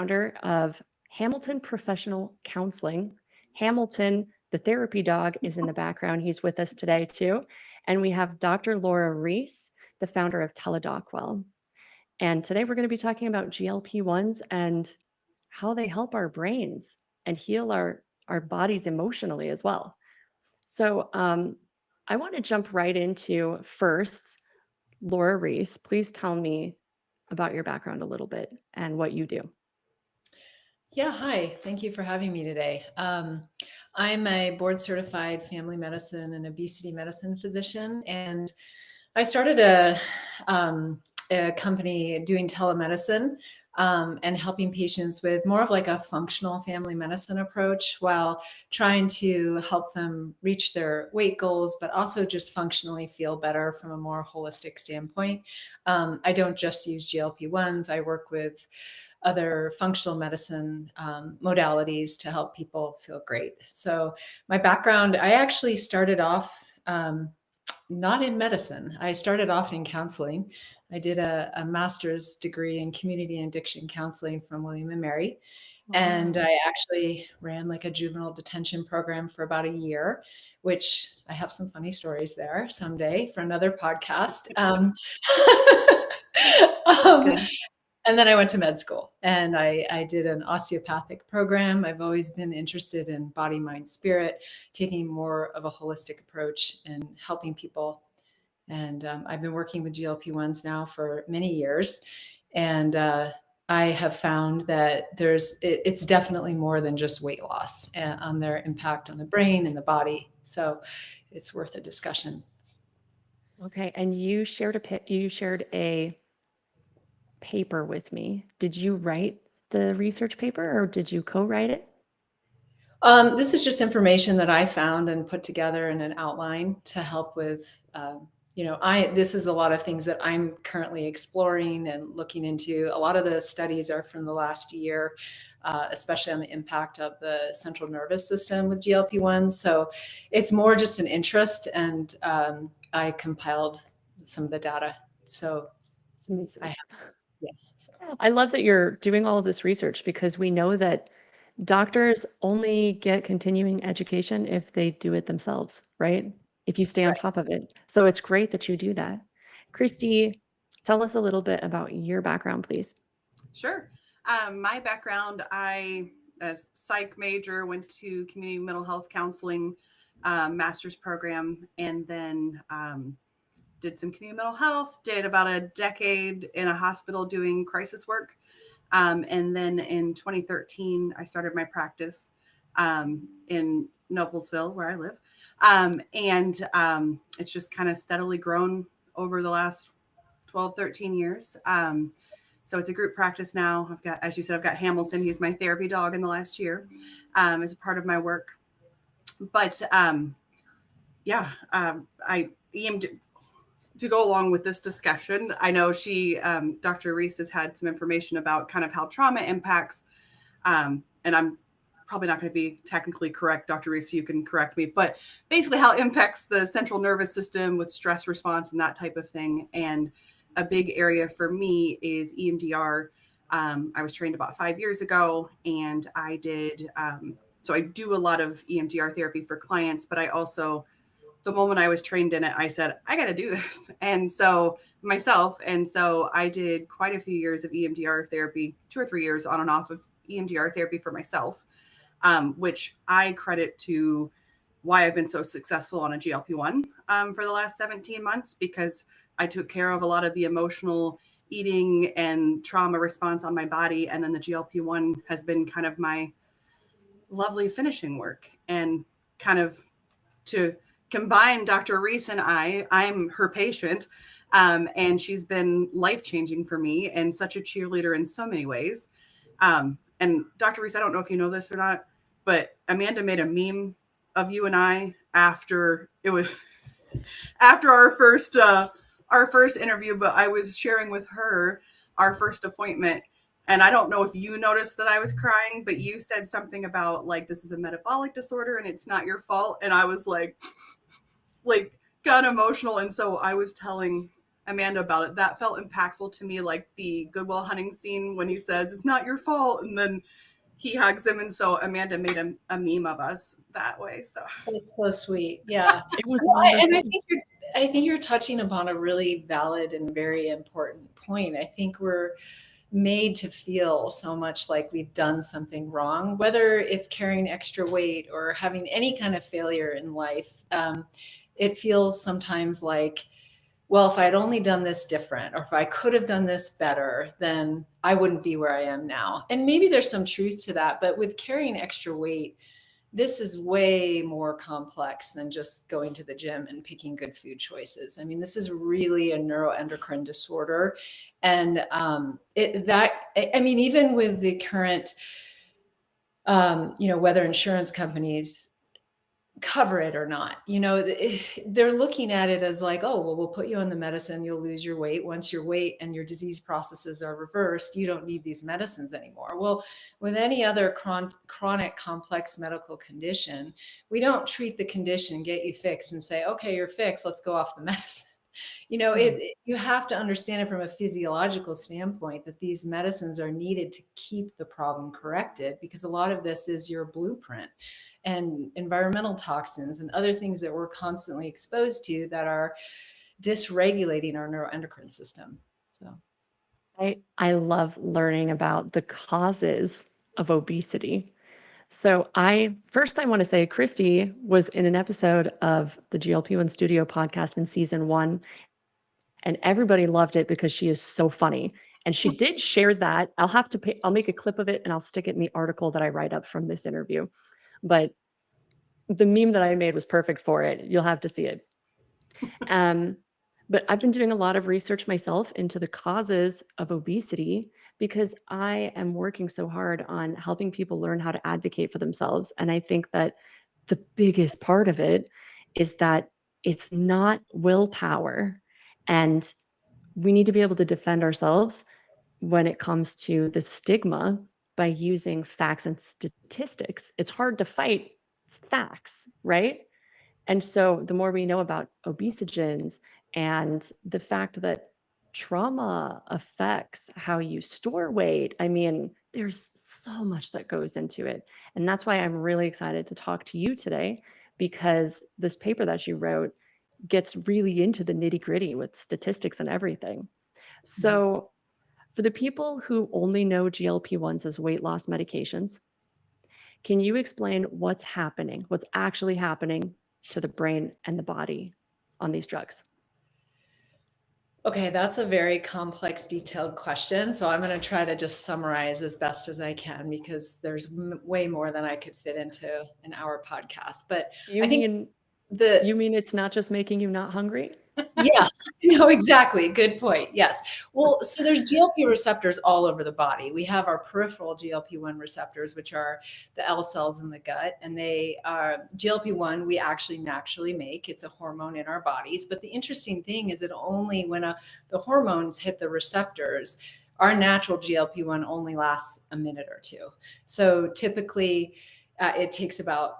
founder of Hamilton Professional Counseling. Hamilton, the therapy dog, is in the background. He's with us today too. And we have Dr. Laura Reis, the founder of TeleDocWell. And today we're going to be talking about GLP-1s and how they help our brains and heal our bodies emotionally as well. So I want to jump right into first, Laura Reis. Please tell me about your background a little bit and what you do. Yeah, hi. Thank you for having me today. I'm a board certified family medicine and obesity medicine physician, and I started a company doing telemedicine and helping patients with more of like a functional family medicine approach while trying to help them reach their weight goals, but also just functionally feel better from a more holistic standpoint. I don't just use GLP-1s. I work with other functional medicine modalities to help people feel great. So my background, I actually started off not in medicine. I started off in counseling. I did a master's degree in community and addiction counseling from William and Mary. And I actually ran like a juvenile detention program for about a year, which I have some funny stories there someday for another podcast. That's good. And then I went to med school and I did an osteopathic program. I've always been interested in body, mind, spirit, taking more of a holistic approach and helping people. And I've been working with GLP-1s now for many years. And I have found that it's definitely more than just weight loss on their impact on the brain and the body. So it's worth a discussion. Okay, and you shared a paper with me. Did you write the research paper or did you co-write it? This is just information that I found and put together in an outline to help with, this is a lot of things that I'm currently exploring and looking into. A lot of the studies are from the last year, especially on the impact of the central nervous system with GLP-1s. So it's more just an interest, and I compiled some of the data. So It's amazing. I have, yeah. So. I love that you're doing all of this research because we know that doctors only get continuing education if they do it themselves, right? If you stay on Right. top of it. So it's great that you do that. Kristi, tell us a little bit about your background, please. Sure. My background, as psych major, went to community mental health counseling master's program, and then did some community mental health, did about a decade in a hospital doing crisis work. And then in 2013, I started my practice in Noblesville, where I live. And it's just kind of steadily grown over the last 12, 13 years. So it's a group practice now. I've got, as you said, I've got Hamilton. He's my therapy dog in the last year as a part of my work. But I EMD, to go along with this discussion, I know Dr. Reis has had some information about kind of how trauma impacts, and I'm probably not going to be technically correct, Dr. Reis, so you can correct me, but basically how it impacts the central nervous system with stress response and that type of thing. And a big area for me is EMDR. I was trained about 5 years ago, and I did, so I do a lot of EMDR therapy for clients, but I also, the moment I was trained in it, I said, I got to do this. And so I did quite a few years of EMDR therapy, 2 or 3 years on and off of EMDR therapy for myself, which I credit to why I've been so successful on a GLP-1 for the last 17 months, because I took care of a lot of the emotional eating and trauma response on my body. And then the GLP-1 has been kind of my lovely finishing work. And kind of to combine Dr. Reis and I'm her patient, and she's been life-changing for me and such a cheerleader in so many ways. And Dr. Reis, I don't know if you know this or not, but Amanda made a meme of you and I after our first interview, but I was sharing with her our first appointment. And I don't know if you noticed that I was crying, but you said something about like, this is a metabolic disorder and it's not your fault. And I was like got emotional. And so I was telling Amanda about it. That felt impactful to me, like the Goodwill Hunting scene when he says, "It's not your fault," and then he hugs him. And so Amanda made a meme of us that way. So It's so sweet. Yeah. It was Well, wonderful. I think you're touching upon a really valid and very important point. I think we're made to feel so much like we've done something wrong, whether it's carrying extra weight or having any kind of failure in life. It feels sometimes like, well, if I'd only done this different, or if I could have done this better, then I wouldn't be where I am now. And maybe there's some truth to that, but with carrying extra weight, this is way more complex than just going to the gym and picking good food choices. I mean, this is really a neuroendocrine disorder. And even with the current, whether insurance companies cover it or not, they're looking at it as like, oh, well, we'll put you on the medicine, you'll lose your weight. Once your weight and your disease processes are reversed, you don't need these medicines anymore. Well, with any other chronic complex medical condition, we don't treat the condition, get you fixed, and say, okay, you're fixed, let's go off the medicine. You have to understand it from a physiological standpoint that these medicines are needed to keep the problem corrected, because a lot of this is your blueprint and environmental toxins and other things that we're constantly exposed to that are dysregulating our neuroendocrine system. So I love learning about the causes of obesity. So I want to say Kristi was in an episode of the GLP-1 Studio podcast in season 1, and everybody loved it because she is so funny. And she did share that. I'll make a clip of it and I'll stick it in the article that I write up from this interview. But the meme that I made was perfect for it. You'll have to see it. But I've been doing a lot of research myself into the causes of obesity because I am working so hard on helping people learn how to advocate for themselves. And I think that the biggest part of it is that it's not willpower. And we need to be able to defend ourselves when it comes to the stigma by using facts and statistics. It's hard to fight facts, right? And so the more we know about obesogens and the fact that trauma affects how you store weight, I mean, there's so much that goes into it. And that's why I'm really excited to talk to you today, because this paper that you wrote gets really into the nitty gritty with statistics and everything. So for the people who only know GLP-1s as weight loss medications, can you explain what's actually happening to the brain and the body on these drugs? Okay, that's a very complex, detailed question. So I'm going to try to just summarize as best as I can, because there's way more than I could fit into an hour podcast. But You mean it's not just making you not hungry? Yeah, no, exactly. Good point. Yes. Well, so there's GLP receptors all over the body. We have our peripheral GLP-1 receptors, which are the L cells in the gut, and they are GLP-1 we actually naturally make. It's a hormone in our bodies. But the interesting thing is that only when the hormones hit the receptors, our natural GLP-1 only lasts a minute or two. So typically it takes about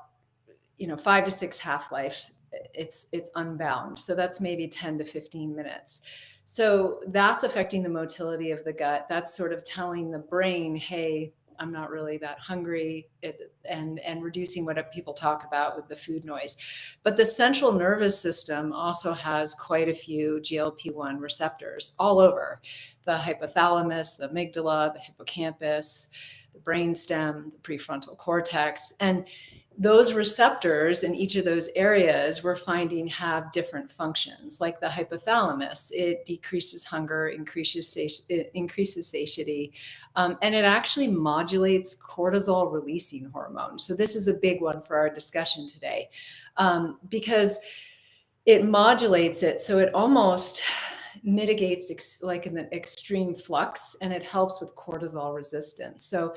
5 to 6 half-lives. It's unbound. So that's maybe 10 to 15 minutes. So that's affecting the motility of the gut. That's sort of telling the brain, hey, I'm not really that hungry, and reducing what people talk about with the food noise. But the central nervous system also has quite a few GLP-1 receptors all over: the hypothalamus, the amygdala, the hippocampus, the brainstem, the prefrontal cortex. And those receptors in each of those areas we're finding have different functions. Like the hypothalamus, it decreases hunger, increases satiety, and it actually modulates cortisol releasing hormone. So this is a big one for our discussion today, because it modulates it. So it almost mitigates like an extreme flux, and it helps with cortisol resistance. So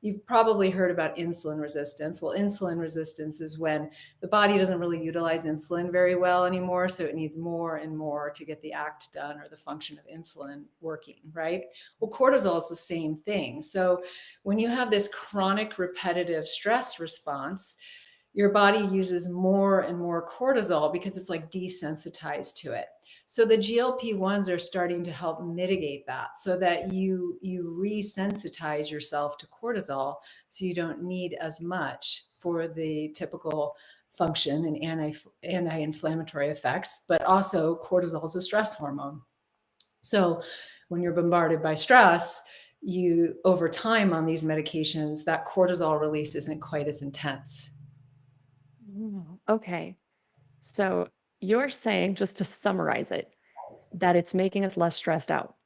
you've probably heard about insulin resistance. Well, insulin resistance is when the body doesn't really utilize insulin very well anymore. So it needs more and more to get the act done, or the function of insulin working, right? Well, cortisol is the same thing. So when you have this chronic repetitive stress response, your body uses more and more cortisol because it's like desensitized to it. So the GLP-1s are starting to help mitigate that so that you resensitize yourself to cortisol, so you don't need as much for the typical function and anti-inflammatory effects, but also cortisol is a stress hormone. So when you're bombarded by stress, you over time on these medications, that cortisol release isn't quite as intense. Okay. So you're saying, just to summarize it, that it's making us less stressed out.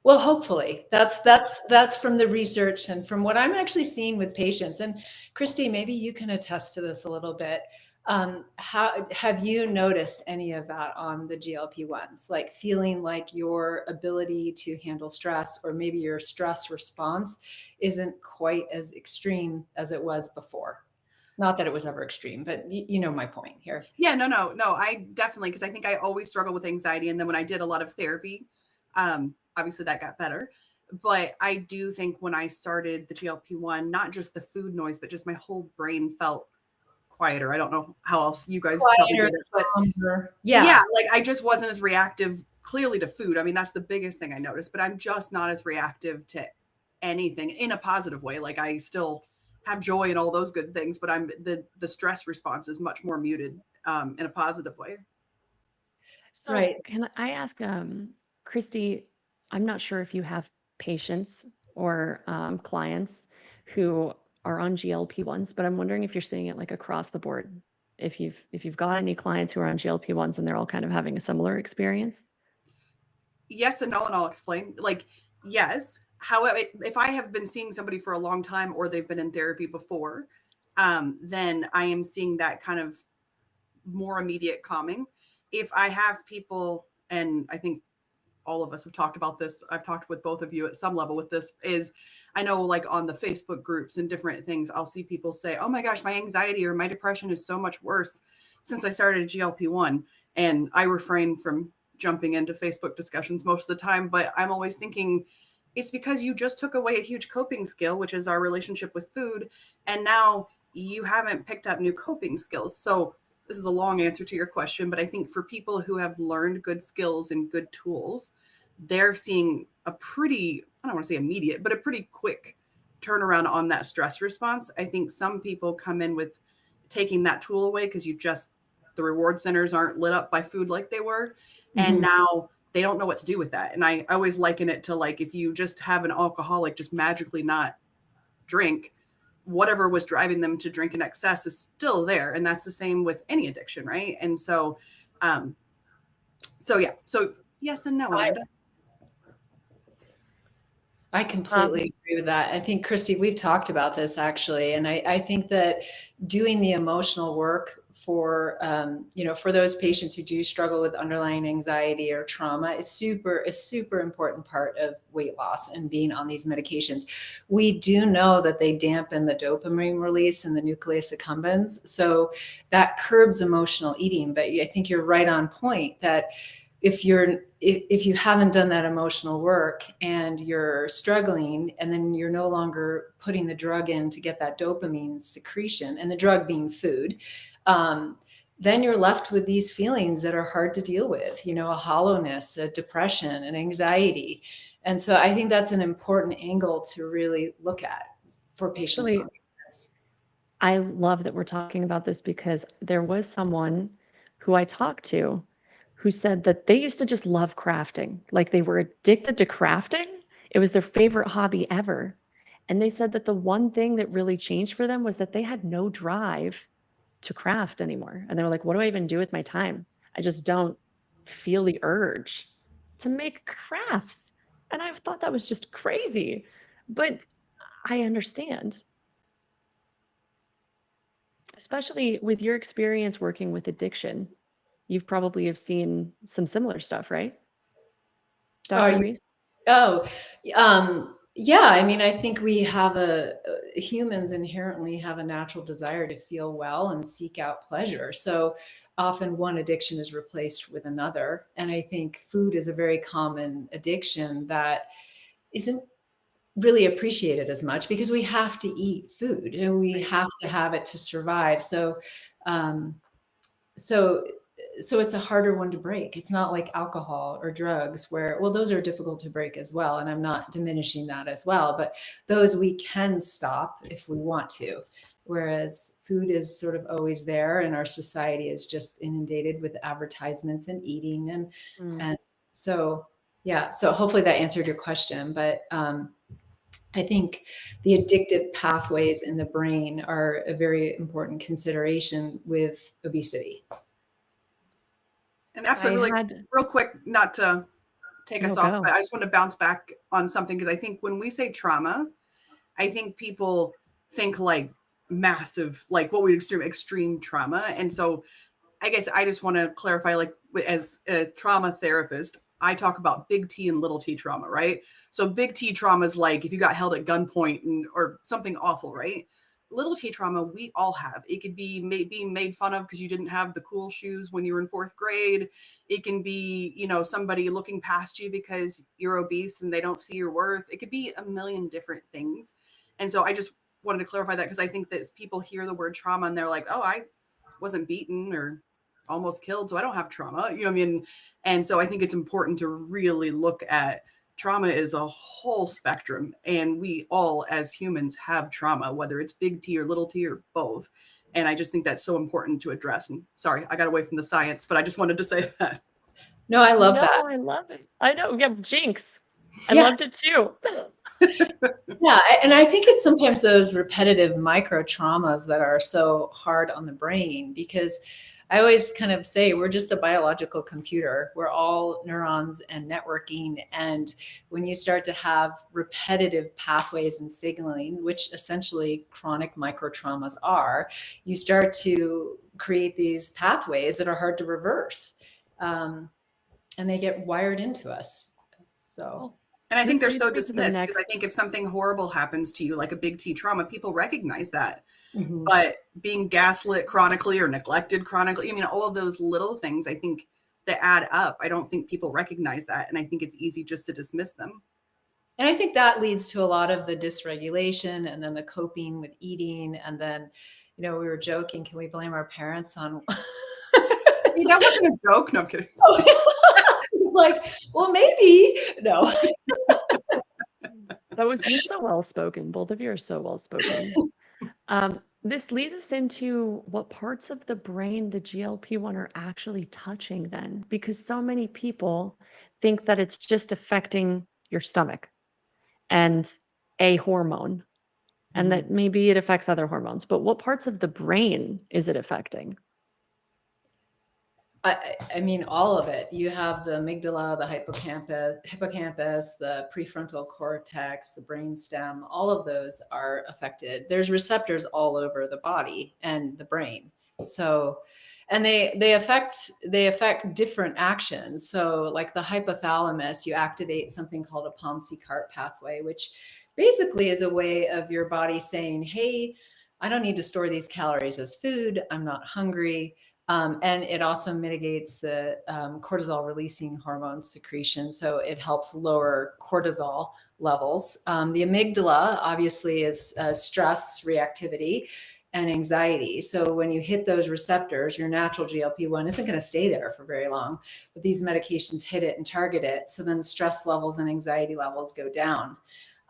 Well, hopefully that's from the research and from what I'm actually seeing with patients. And Kristi, maybe you can attest to this a little bit. How have you noticed any of that on the GLP-1s? Like feeling like your ability to handle stress, or maybe your stress response, isn't quite as extreme as it was before? Not that it was ever extreme, but you know my point here. Yeah, no, I definitely, because I think I always struggle with anxiety. And then when I did a lot of therapy, obviously that got better. But I do think when I started the GLP-1, not just the food noise, but just my whole brain felt quieter. I don't know how else you guys probably did it, but yeah, like I just wasn't as reactive clearly to food. I mean, that's the biggest thing I noticed, but I'm just not as reactive to anything in a positive way. Like I still have joy and all those good things, but I'm the stress response is much more muted in a positive way. So Right. can I ask, Kristi, I'm not sure if you have patients or clients who are on GLP-1s, but I'm wondering if you're seeing it like across the board. If you've got any clients who are on GLP-1s and they're all kind of having a similar experience. Yes and no, and I'll explain. Like, yes. However, if I have been seeing somebody for a long time or they've been in therapy before, then I am seeing that kind of more immediate calming. If I have people, and I think all of us have talked about this, I've talked with both of you at some level with this, is I know like on the Facebook groups and different things, I'll see people say, oh my gosh, my anxiety or my depression is so much worse since I started a GLP-1. And I refrain from jumping into Facebook discussions most of the time, but I'm always thinking it's because you just took away a huge coping skill, which is our relationship with food. And now you haven't picked up new coping skills. So this is a long answer to your question, but I think for people who have learned good skills and good tools, they're seeing a pretty, I don't want to say immediate, but a pretty quick turnaround on that stress response. I think some people come in with taking that tool away because the reward centers aren't lit up by food like they were. And now they don't know what to do with that. And I always liken it to like, if you just have an alcoholic just magically not drink, whatever was driving them to drink in excess is still there. And that's the same with any addiction. Right. And so yeah. So yes and no, Amanda. I completely agree with that. I think, Kristi, we've talked about this actually. And I think that doing the emotional work for, for those patients who do struggle with underlying anxiety or trauma is a super important part of weight loss and being on these medications. We do know that they dampen the dopamine release and the nucleus accumbens. So that curbs emotional eating. But I think you're right on point that if you haven't done that emotional work and you're struggling, and then you're no longer putting the drug in to get that dopamine secretion, and the drug being food, then you're left with these feelings that are hard to deal with, a hollowness, a depression, an anxiety. And so I think that's an important angle to really look at for patients. Actually, I love that we're talking about this, because there was someone who I talked to who said that they used to just love crafting. Like they were addicted to crafting. It was their favorite hobby ever. And they said that the one thing that really changed for them was that they had no drive to craft anymore. And they were like, what do I even do with my time? I just don't feel the urge to make crafts. And I thought that was just crazy. But I understand, especially with your experience working with addiction. You've probably have seen some similar stuff, right, Dr. Reis? Yeah. I mean, I think we have humans inherently have a natural desire to feel well and seek out pleasure. So often one addiction is replaced with another. And I think food is a very common addiction that isn't really appreciate it as much because we have to eat food and we have to have it to survive. Um, so so it's a harder one to break. It's not like alcohol or drugs where, well, those are difficult to break as well. And I'm not diminishing that as well, but those we can stop if we want to. Whereas food is sort of always there, and our society is just inundated with advertisements and eating. And so, yeah, so hopefully that answered your question. But I think the addictive pathways in the brain are a very important consideration with obesity. And absolutely, real quick, not to take us off, but I just want to bounce back on something, because I think when we say trauma, I think people think like massive, like what we extreme trauma. And so I guess I just want to clarify, like as a trauma therapist, I talk about big T and little t trauma, right? So big T trauma is like if you got held at gunpoint or something awful, right? Little t trauma, we all have. It could be being made fun of because you didn't have the cool shoes when you were in 4th grade. It can be, somebody looking past you because you're obese and they don't see your worth. It could be a million different things. And so I just wanted to clarify that, because I think that people hear the word trauma and they're like, oh, I wasn't beaten or almost killed, so I don't have trauma. You know what I mean? And so I think it's important to really look at trauma is a whole spectrum, and we all as humans have trauma, whether it's big T or little t or both. And I just think that's so important to address. And sorry, I got away from the science, but I just wanted to say that. No, I love that. I love it. I know. Yeah, jinx. I loved it too. Yeah, and I think it's sometimes those repetitive micro traumas that are so hard on the brain, because I always kind of say we're just a biological computer. We're all neurons and networking. And when you start to have repetitive pathways and signaling, which essentially chronic microtraumas are, you start to create these pathways that are hard to reverse. And they get wired into us. So. And I think they're so dismissed, because I think if something horrible happens to you, like a big T trauma, people recognize that. Mm-hmm. But being gaslit chronically or neglected chronically, I mean, all of those little things, I think, that add up. I don't think people recognize that. And I think it's easy just to dismiss them. And I think that leads to a lot of the dysregulation and then the coping with eating. And then, we were joking, can we blame our parents on... That wasn't a joke. No, I'm kidding. It's like, well, maybe. No. That was so well spoken. Both of you are so well spoken. This leads us into what parts of the brain the GLP-1 are actually touching then, because so many people think that it's just affecting your stomach and a hormone, and that maybe it affects other hormones. But what parts of the brain is it affecting? I mean, all of it. You have the amygdala, the hippocampus, the prefrontal cortex, the brainstem. All of those are affected. There's receptors all over the body and the brain. So, and they affect different actions. So, like the hypothalamus, you activate something called a POMC-CART pathway, which basically is a way of your body saying, "Hey, I don't need to store these calories as food. I'm not hungry." And it also mitigates the cortisol releasing hormone secretion. So it helps lower cortisol levels. The amygdala obviously is stress reactivity and anxiety. So when you hit those receptors, your natural GLP-1 isn't going to stay there for very long, but these medications hit it and target it. So then stress levels and anxiety levels go down.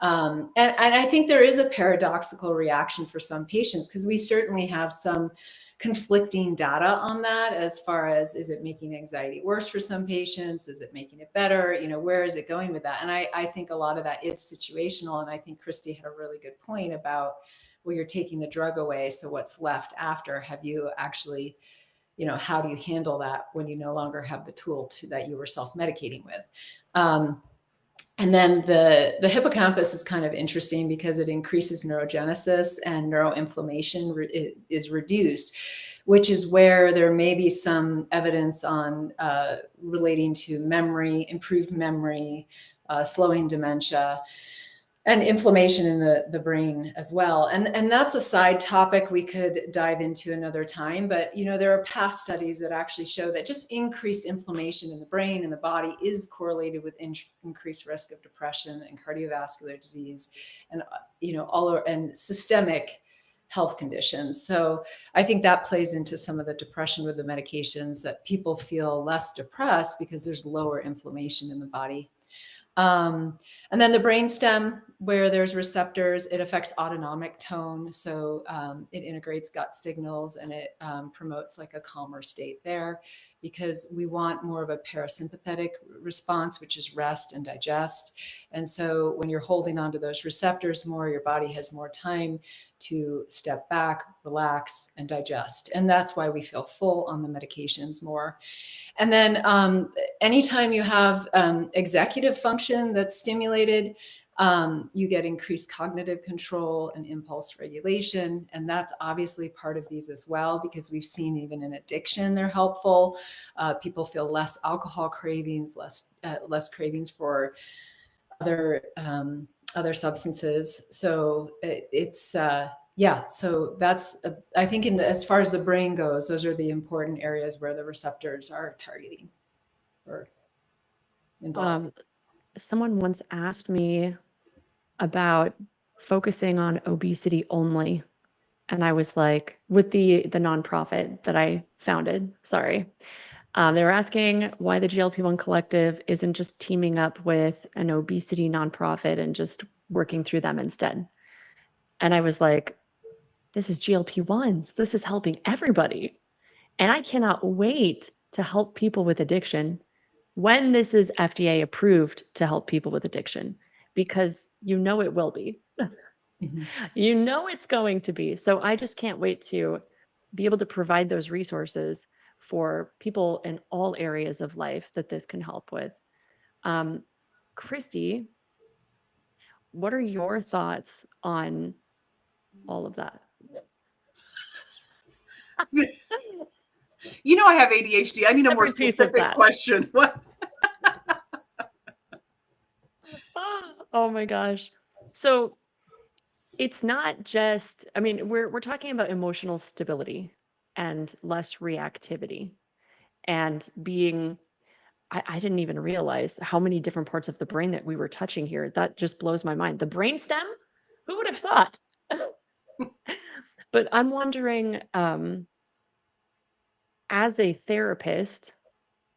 And I think there is a paradoxical reaction for some patients, because we certainly have some conflicting data on that, as far as, is it making anxiety worse for some patients? Is it making it better? Where is it going with that? And I think a lot of that is situational. And I think Kristi had a really good point about, well, you're taking the drug away, so what's left after? Have you actually, how do you handle that when you no longer have the tool that you were self-medicating with? And then the hippocampus is kind of interesting because it increases neurogenesis and neuroinflammation is reduced, which is where there may be some evidence on relating to memory, improved memory, slowing dementia. and inflammation in the brain as well. And that's a side topic we could dive into another time. But, there are past studies that actually show that just increased inflammation in the brain and the body is correlated with increased risk of depression and cardiovascular disease and, and systemic health conditions. So I think that plays into some of the depression with the medications, that people feel less depressed because there's lower inflammation in the body. And then the brainstem, where there's receptors, it affects autonomic tone. So it integrates gut signals, and it promotes like a calmer state there, because we want more of a parasympathetic response, which is rest and digest. And so when you're holding onto those receptors more, your body has more time to step back, relax, and digest. And that's why we feel full on the medications more. And then anytime you have executive function that's stimulated, you get increased cognitive control and impulse regulation. And that's obviously part of these as well, because we've seen even in addiction, they're helpful. People feel less alcohol cravings, less cravings for other substances. So so that's, I think as far as the brain goes, those are the important areas where the receptors are targeting or involved. Someone once asked me about focusing on obesity only. And I was like, with the nonprofit that I founded, sorry. They were asking why the GLP-1 Collective isn't just teaming up with an obesity nonprofit and just working through them instead. And I was like, this is GLP-1s. This is helping everybody. And I cannot wait to help people with addiction when this is FDA approved to help people with addiction, because it will be. Mhm. It's going to be. So I just can't wait to be able to provide those resources for people in all areas of life that this can help with. Kristi, what are your thoughts on all of that? I have ADHD. I need a more Every piece of specific that. question. What? Oh my gosh. So it's not just, we're talking about emotional stability and less reactivity and being, I didn't even realize how many different parts of the brain that we were touching here. That just blows my mind. The brainstem? Who would have thought? But I'm wondering, as a therapist,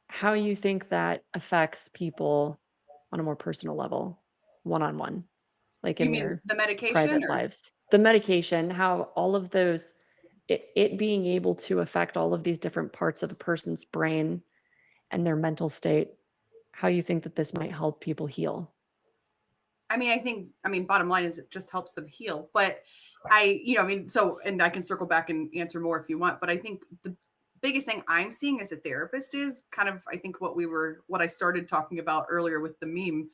how you think that affects people on a more personal level, one-on-one, like You in mean their the medication private or? lives. The medication, how all of those, it being able to affect all of these different parts of a person's brain and their mental state, how you think that this might help people heal. Bottom line is it just helps them heal. But and I can circle back and answer more if you want. But I think the biggest thing I'm seeing as a therapist is kind of, I think what I started talking about earlier with the meme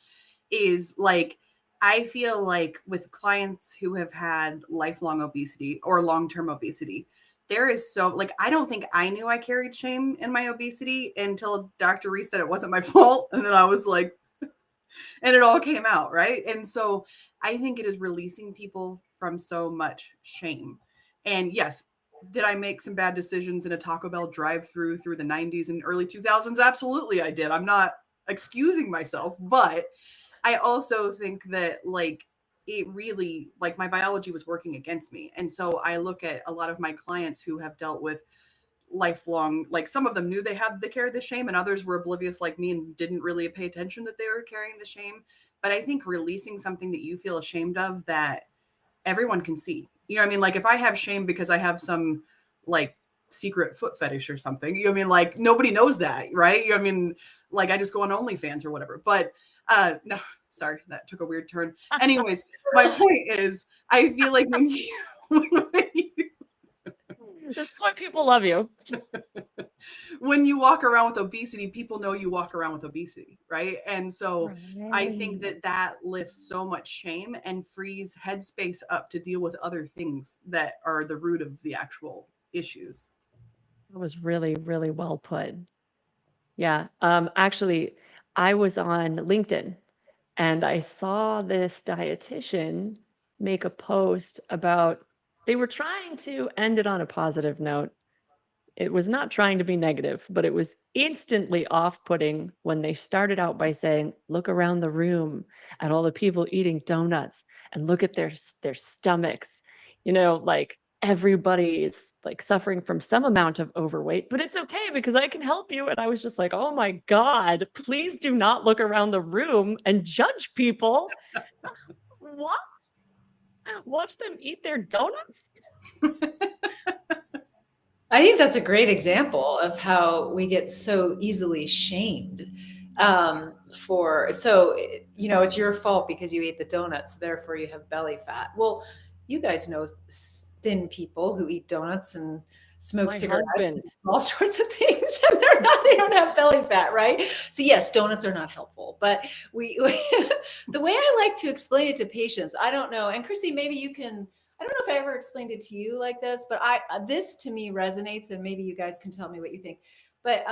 is like, I feel like with clients who have had lifelong obesity or long-term obesity, there is I don't think I knew I carried shame in my obesity until Dr. Reis said it wasn't my fault. And then I was like, and it all came out, right? And so I think it is releasing people from so much shame. And yes, did I make some bad decisions in a Taco Bell drive-through through the 90s and early 2000s? Absolutely I did. I'm not excusing myself, but I also think that it really, my biology was working against me. And so I look at a lot of my clients who have dealt with lifelong, some of them knew they carried the shame, and others were oblivious like me and didn't really pay attention that they were carrying the shame. But I think releasing something that you feel ashamed of that everyone can see, if I have shame because I have some secret foot fetish or something, nobody knows that, right? I just go on OnlyFans or whatever. But no, sorry, that took a weird turn. Anyways, my point is, I feel like when This is why people love you. when you walk around with obesity, people know you walk around with obesity, right? And so I think that lifts so much shame and frees headspace up to deal with other things that are the root of the actual issues. That was really, really well put. Yeah. Actually, I was on LinkedIn And I saw this dietitian make a post about they were trying to end it on a positive note. It was not trying to be negative, but it was instantly off-putting when they started out by saying, "Look around the room at all the people eating donuts and look at their stomachs." Like everybody is like suffering from some amount of overweight, but it's okay because I can help you. And I was just like, "Oh my God, please do not look around the room and judge people." What? Watch them eat their donuts? I think that's a great example of how we get so easily shamed it's your fault because you ate the donuts, therefore you have belly fat. Well, you guys know thin people who eat donuts and smoke My cigarettes husband. and all sorts of things, and they don't have belly fat, right? So yes, donuts are not helpful, but the way I like to explain it to patients, I don't know, and Kristi, maybe you can. I don't know if I ever explained it to you like this, but this to me resonates, and maybe you guys can tell me what you think. But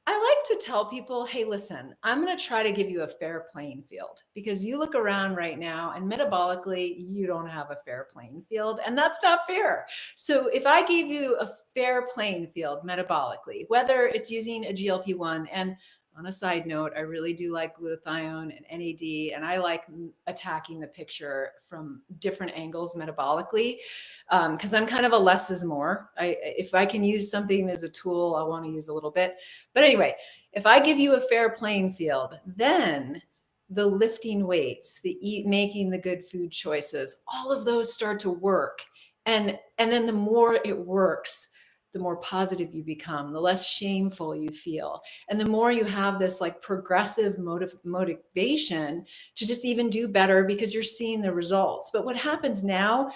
I like to tell people, hey, listen, I'm going to try to give you a fair playing field because you look around right now and metabolically, you don't have a fair playing field, and that's not fair. So if I gave you a fair playing field metabolically, whether it's using a GLP-1, and on a side note, I really do like glutathione and NAD, and I like attacking the picture from different angles metabolically because I'm kind of a less is more. If I can use something as a tool, I want to use a little bit. But anyway, if I give you a fair playing field, then the lifting weights, making the good food choices, all of those start to work. And then the more it works, the more positive you become, the less shameful you feel. And the more you have this like progressive motivation to just even do better because you're seeing the results. But what happens now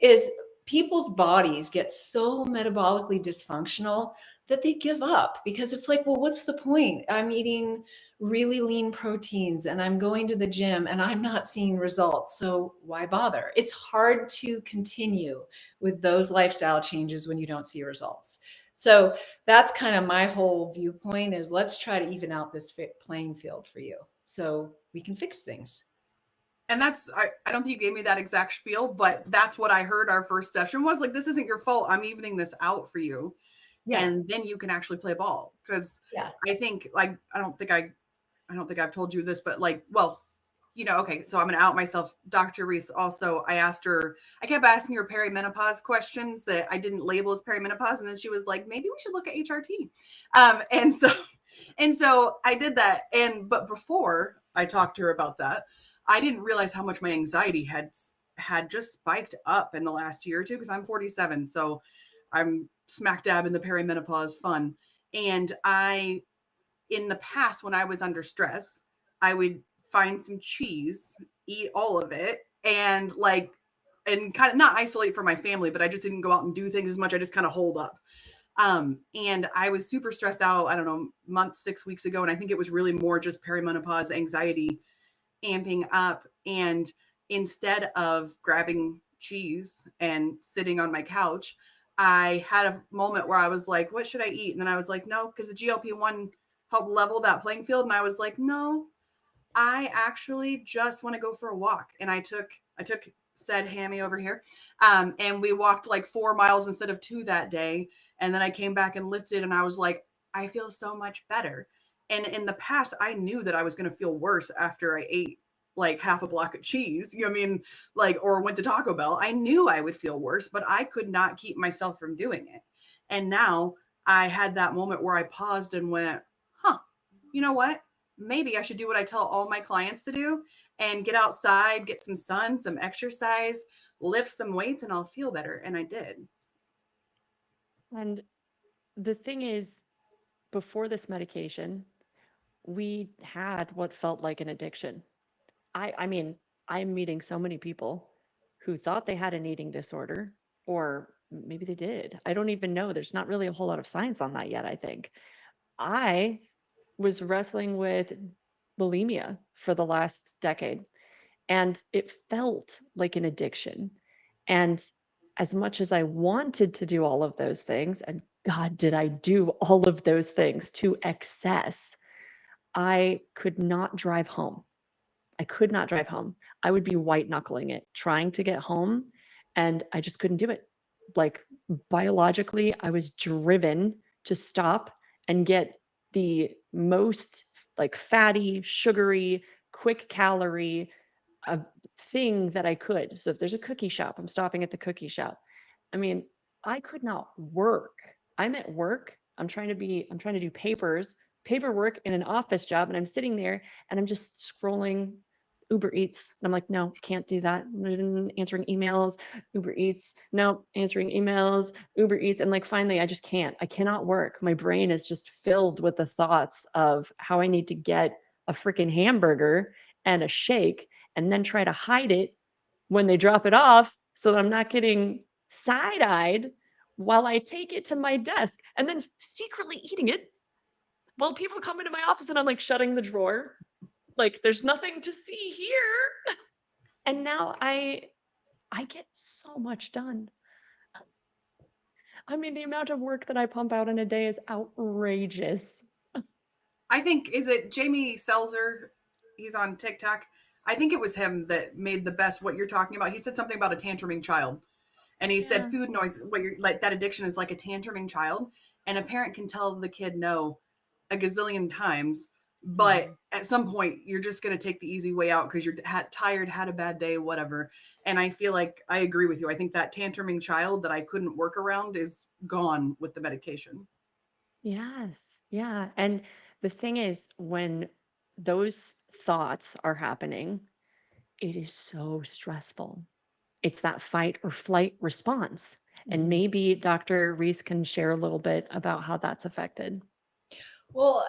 is people's bodies get so metabolically dysfunctional that they give up because it's like, well, what's the point? I'm eating really lean proteins and I'm going to the gym and I'm not seeing results. So why bother? It's hard to continue with those lifestyle changes when you don't see results. So that's kind of my whole viewpoint is let's try to even out this playing field for you so we can fix things. And that's, I don't think you gave me that exact spiel, but that's what I heard our first session was like, this isn't your fault. I'm evening this out for you. Yeah. And then you can actually play ball. Cause I think like, I don't think I've told you this, but like, well, okay. So I'm going to out myself. Dr. Reis also, I kept asking her perimenopause questions that I didn't label as perimenopause. And then she was like, maybe we should look at HRT. And so I did that. But before I talked to her about that, I didn't realize how much my anxiety had just spiked up in the last year or two because I'm 47. So I'm smack dab in the perimenopause fun. And in the past, when I was under stress, I would find some cheese, eat all of it, and kind of not isolate from my family, but I just didn't go out and do things as much. I just kind of hold up. And I was super stressed out, I don't know, 6 weeks ago. And I think it was really more just perimenopause anxiety amping up. And instead of grabbing cheese and sitting on my couch, I had a moment where I was like, what should I eat? And then I was like, no, because the GLP-1 helped level that playing field. And I was like, no, I actually just want to go for a walk. And I took said Hammy over here. And we walked like 4 miles instead of 2 that day. And then I came back and lifted and I was like, I feel so much better. And in the past, I knew that I was going to feel worse after I ate like half a block of cheese, or went to Taco Bell. I knew I would feel worse, but I could not keep myself from doing it. And now I had that moment where I paused and went, you know what? Maybe I should do what I tell all my clients to do and get outside, get some sun, some exercise, lift some weights, and I'll feel better. And I did. And the thing is, before this medication, we had what felt like an addiction. I mean, I'm meeting so many people who thought they had an eating disorder, or maybe they did. I don't even know. There's not really a whole lot of science on that yet, I think. I was wrestling with bulimia for the last decade, and it felt like an addiction. And as much as I wanted to do all of those things, and God, did I do all of those things to excess, I could not drive home. I could not drive home. I would be white knuckling it, trying to get home, and I just couldn't do it. Like biologically, I was driven to stop and get the most like fatty, sugary, quick calorie thing that I could. So if there's a cookie shop, I'm stopping at the cookie shop. I mean, I could not work. I'm at work. I'm trying to do paperwork in an office job, and I'm sitting there and I'm just scrolling Uber Eats. And I'm like, no, can't do that. Answering emails, Uber Eats. No, answering emails, Uber Eats. And like, finally, I just can't. I cannot work. My brain is just filled with the thoughts of how I need to get a freaking hamburger and a shake and then try to hide it when they drop it off so that I'm not getting side-eyed while I take it to my desk and then secretly eating it while people come into my office and I'm like shutting the drawer. Like there's nothing to see here. And now I get so much done. I mean, the amount of work that I pump out in a day is outrageous. I think, is it Jamie Selzer? He's on TikTok. I think it was him that made the best what you're talking about. He said something about a tantruming child. And he said food noise, what you're like, that addiction is like a tantruming child. And a parent can tell the kid no a gazillion times, but at some point you're just going to take the easy way out because you're tired, had a bad day, whatever. And I feel like I agree with you. I think that tantruming child that I couldn't work around is gone with the medication. Yes. Yeah. And the thing is, when those thoughts are happening, it is so stressful. It's that fight or flight response. And maybe Dr. Reis can share a little bit about how that's affected. Well,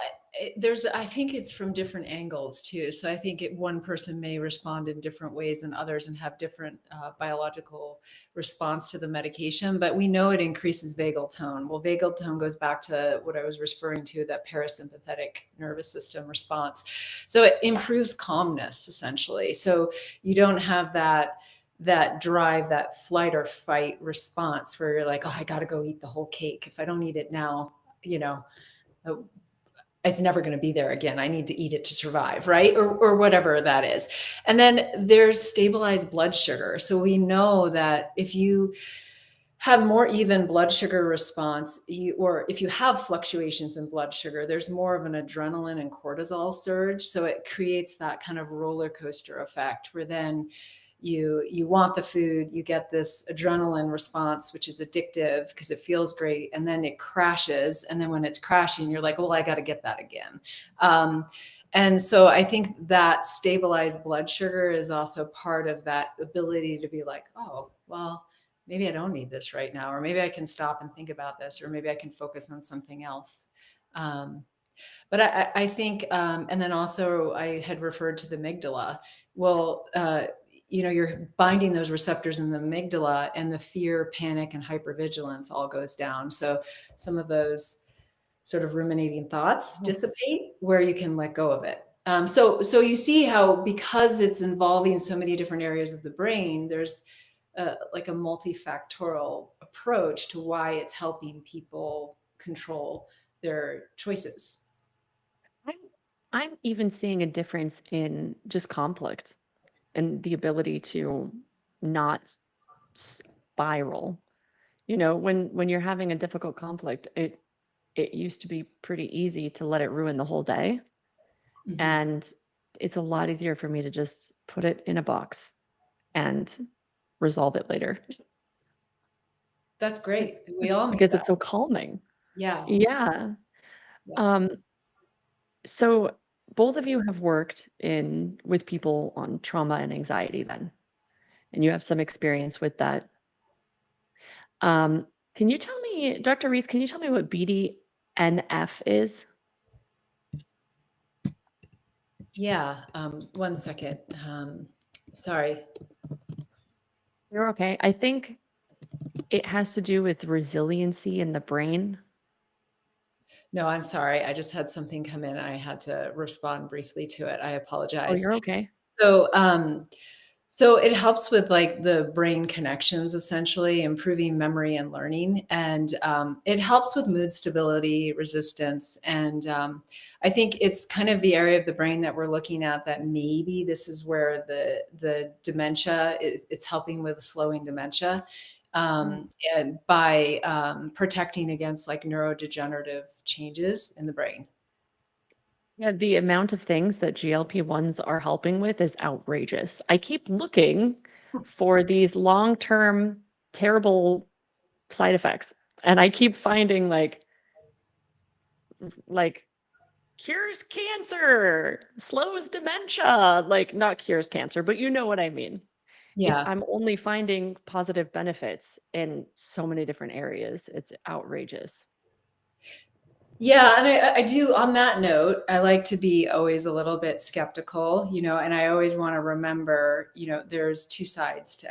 I think it's from different angles too. So I think one person may respond in different ways than others and have different biological response to the medication, but we know it increases vagal tone. Well, vagal tone goes back to what I was referring to, that parasympathetic nervous system response. So it improves calmness essentially. So you don't have that drive, that flight or fight response where you're like, oh, I got to go eat the whole cake. If I don't eat it now, it's never going to be there again. I need to eat it to survive, right? Or whatever that is. And then there's stabilized blood sugar. So we know that if you have more even blood sugar response, or if you have fluctuations in blood sugar, there's more of an adrenaline and cortisol surge. So it creates that kind of roller coaster effect where then you want the food, you get this adrenaline response, which is addictive because it feels great, and then it crashes. And then when it's crashing, you're like, well, I got to get that again. And so I think that stabilized blood sugar is also part of that ability to be like, oh, well, maybe I don't need this right now, or maybe I can stop and think about this, or maybe I can focus on something else. But I think, and then also I had referred to the amygdala. Well, you're binding those receptors in the amygdala, and the fear, panic, and hypervigilance all goes down. So some of those sort of ruminating thoughts dissipate where you can let go of it. So you see how, because it's involving so many different areas of the brain, there's like a multifactorial approach to why it's helping people control their choices. I'm even seeing a difference in just conflict and the ability to not spiral. When you're having a difficult conflict, it used to be pretty easy to let it ruin the whole day. And it's a lot easier for me to just put it in a box and resolve it later. That's great. We all need because that. it's so calming. Yeah. Yeah. So both of you have worked with people on trauma and anxiety then, and you have some experience with that. Can you tell me, Dr. Reis, can you tell me what BDNF is? Yeah. 1 second. Sorry. You're okay. I think it has to do with resiliency in the brain. No, I'm sorry. I just had something come in. I had to respond briefly to it. I apologize. Oh, you're okay. So, So it helps with like the brain connections, essentially improving memory and learning. And it helps with mood stability, resistance. And I think it's kind of the area of the brain that we're looking at that maybe this is where the dementia, it's helping with slowing dementia and by protecting against like neurodegenerative changes in the brain. Yeah, the amount of things that GLP-1s are helping with is outrageous. I keep looking for these long-term terrible side effects, and I keep finding like cures cancer, slows dementia, like not cures cancer, but you know what I mean. Yeah. I'm only finding positive benefits in so many different areas. It's outrageous. Yeah, and I do, on that note, I like to be always a little bit skeptical, and I always want to remember, there's two sides to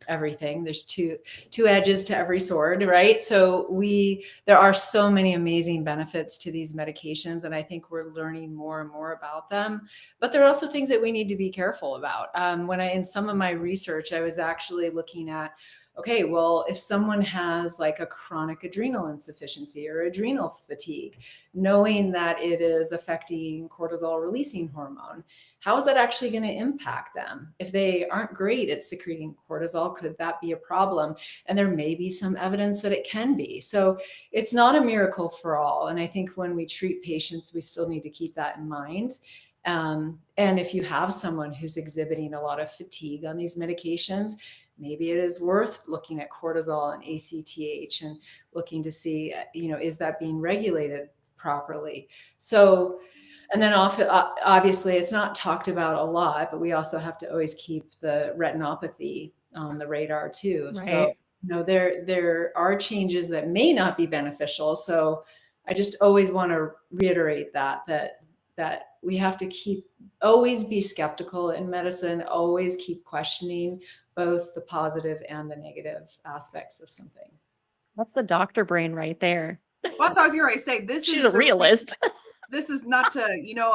everything. There's two edges to every sword, right? So there are so many amazing benefits to these medications, and I think we're learning more and more about them. But there are also things that we need to be careful about. In some of my research, I was actually looking at, okay, well, if someone has like a chronic adrenal insufficiency or adrenal fatigue, knowing that it is affecting cortisol releasing hormone, how is that actually going to impact them? If they aren't great at secreting cortisol, could that be a problem? And there may be some evidence that it can be. So it's not a miracle for all. And I think when we treat patients, we still need to keep that in mind. And if you have someone who's exhibiting a lot of fatigue on these medications, maybe it is worth looking at cortisol and ACTH and looking to see, is that being regulated properly? So, and then obviously it's not talked about a lot, but we also have to always keep the retinopathy on the radar too. Right. So, there are changes that may not be beneficial. So I just always want to reiterate that we have to always be skeptical in medicine, always keep questioning both the positive and the negative aspects of something. That's the doctor brain right there. Well, so I was going to say, She's a realist. This is not to,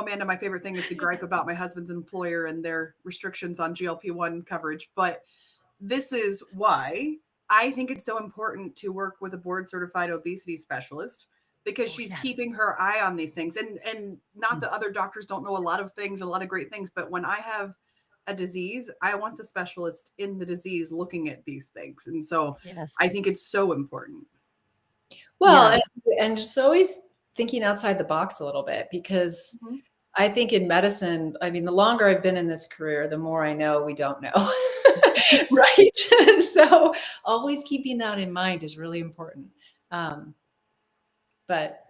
Amanda, my favorite thing is to gripe about my husband's employer and their restrictions on GLP-1 coverage. But this is why I think it's so important to work with a board certified obesity specialist, because she's keeping her eye on these things. And not that other doctors don't know a lot of things, a lot of great things, but when I have a disease, I want the specialist in the disease looking at these things. And so I think it's so important. Well, and just always thinking outside the box a little bit, because I think in medicine, I mean, the longer I've been in this career, the more I know we don't know. Right. So always keeping that in mind is really important. But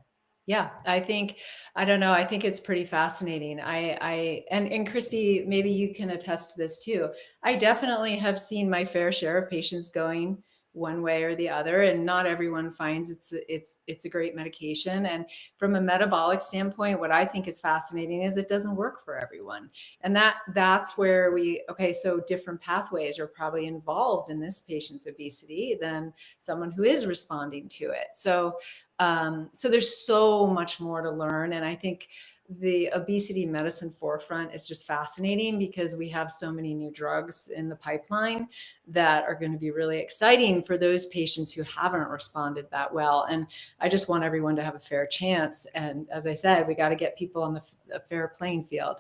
yeah, I think it's pretty fascinating. And Kristi, maybe you can attest to this too. I definitely have seen my fair share of patients going one way or the other, and not everyone finds it's a great medication. And from a metabolic standpoint, what I think is fascinating is it doesn't work for everyone. And that's where so different pathways are probably involved in this patient's obesity than someone who is responding to it. So there's so much more to learn. And I think the obesity medicine forefront is just fascinating because we have so many new drugs in the pipeline that are going to be really exciting for those patients who haven't responded that well. And I just want everyone to have a fair chance. And as I said, we got to get people on the fair playing field.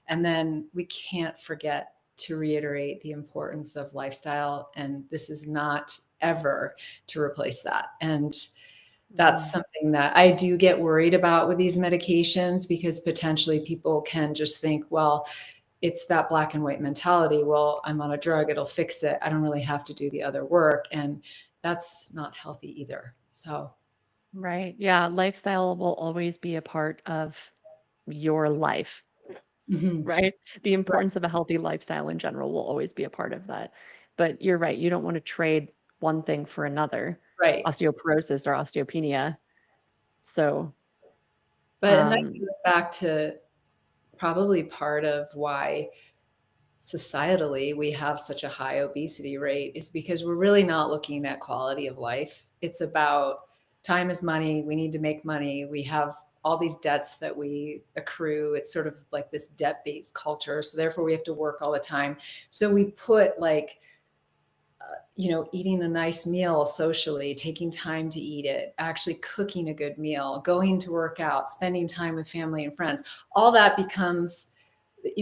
And then we can't forget to reiterate the importance of lifestyle. And this is not ever to replace that. And that's something that I do get worried about with these medications, because potentially people can just think, well, it's that black and white mentality. Well, I'm on a drug, it'll fix it. I don't really have to do the other work. And that's not healthy either. So. Right. Yeah. Lifestyle will always be a part of your life. Right. The importance of a healthy lifestyle in general will always be a part of that. But you're right. You don't want to trade one thing for another. Right. Osteoporosis or osteopenia. So. And that goes back to probably part of why societally we have such a high obesity rate, is because we're really not looking at quality of life. It's about time is money. We need to make money. We have all these debts that we accrue. It's sort of like this debt-based culture. So therefore we have to work all the time. So we put like, eating a nice meal socially, taking time to eat it, actually cooking a good meal, going to work out, spending time with family and friends, all that becomes,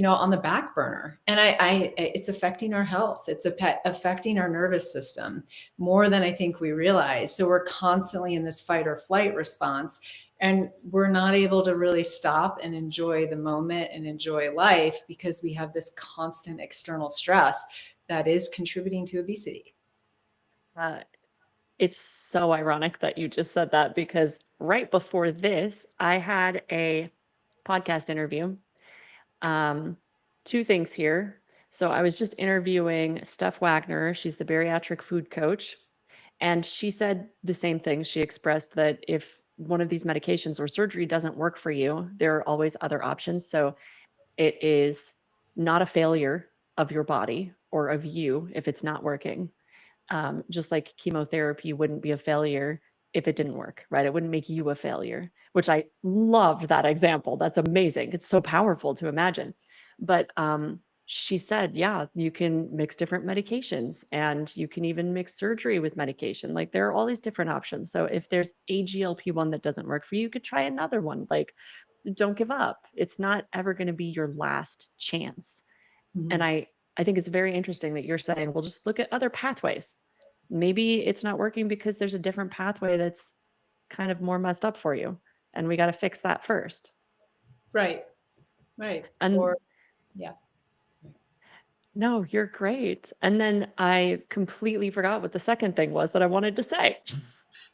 on the back burner. And it's affecting our health. It's affecting our nervous system more than I think we realize. So we're constantly in this fight or flight response, and we're not able to really stop and enjoy the moment and enjoy life because we have this constant external stress that is contributing to obesity. It's so ironic that you just said that, because right before this, I had a podcast interview. Two things here. So I was just interviewing Steph Wagner. She's the bariatric food coach. And she said the same thing. She expressed that if one of these medications or surgery doesn't work for you, there are always other options. So it is not a failure of your body or of you if it's not working. Just like chemotherapy wouldn't be a failure if it didn't work, right? It wouldn't make you a failure, which I loved that example. That's amazing. It's so powerful to imagine. But she said, yeah, you can mix different medications, and you can even mix surgery with medication. Like, there are all these different options. So if there's a GLP-1 that doesn't work for you, you could try another one. Like, don't give up. It's not ever going to be your last chance. And I think it's very interesting that you're saying, well, just look at other pathways. Maybe it's not working because there's a different pathway that's kind of more messed up for you, and we got to fix that first. Right. And yeah. no, you're great. And then I completely forgot what the second thing was that I wanted to say.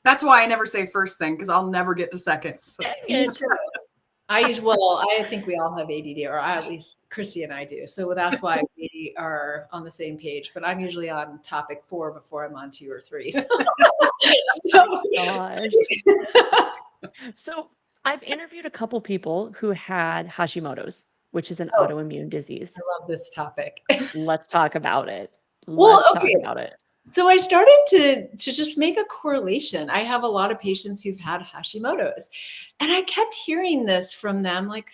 That's why I never say first thing, because I'll never get to second. So. Dang it. I think we all have ADD, or at least Kristi and I do. So that's why we are on the same page. But I'm usually on topic 4 before I'm on 2 or 3. So, Gosh. So I've interviewed a couple people who had Hashimoto's, which is an autoimmune disease. I love this topic. Let's talk about it. Talk about it. So I started to just make a correlation. I have a lot of patients who've had Hashimoto's, and I kept hearing this from them, like,